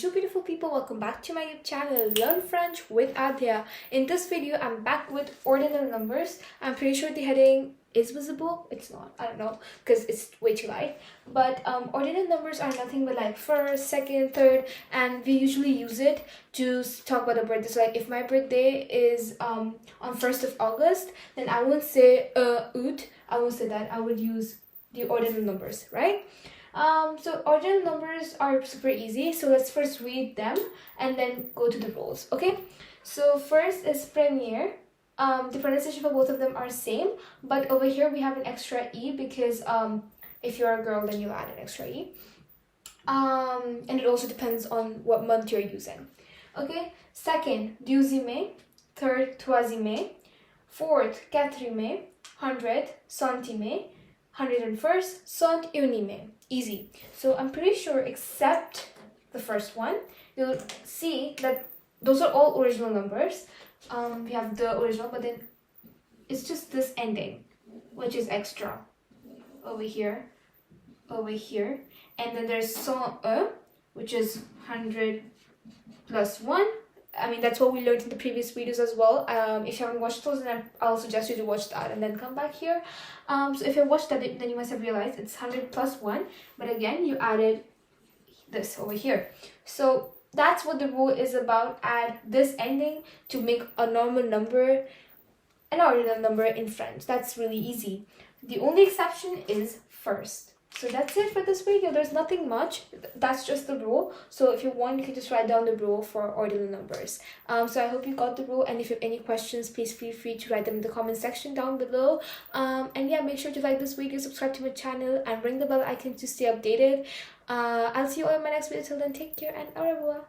Bonjour beautiful people, welcome back to my YouTube channel Learn French with Adhya. In this video, I'm back with ordinal numbers. I'm pretty sure the heading is visible. It's not, I don't know, because it's way too light. But ordinal numbers are nothing but like first, second, third, and we usually use it to talk about a birthday. So like if my birthday is on 1st of August, then I won't say août, I won't say that. I would use the ordinal numbers, right? So ordinal numbers are super easy. So let's first read them and then go to the rules, okay? So first is premier. The pronunciation for both of them are same, but over here we have an extra e because if you're a girl, then you'll add an extra e. And it also depends on what month you're using. Okay, second, deuxième. Third, troisième. Fourth, quatrième. 100, centime. 101st, cent unième. Easy. So I'm pretty sure except the first one, you'll see that those are all original numbers. We have the original, but then it's just this ending, which is extra. Over here, and then there's 101, which is 100 plus 1. I mean, that's what we learned in the previous videos as well. If you haven't watched those, then I'll suggest you to watch that and then come back here. So if you watched that, then you must have realized it's 100 plus 1. But again, you added this over here. So that's what the rule is about. Add this ending to make a normal number, an ordinal number in French. That's really easy. The only exception is first. So that's it for this video. There's nothing much. That's just the rule. So if you want, you can just write down the rule for ordinal numbers. So I hope you got the rule. And if you have any questions, please feel free to write them in the comment section down below. And yeah, make sure to like this video, subscribe to my channel, and ring the bell icon to stay updated. I'll see you all in my next video. Till then, take care and au revoir.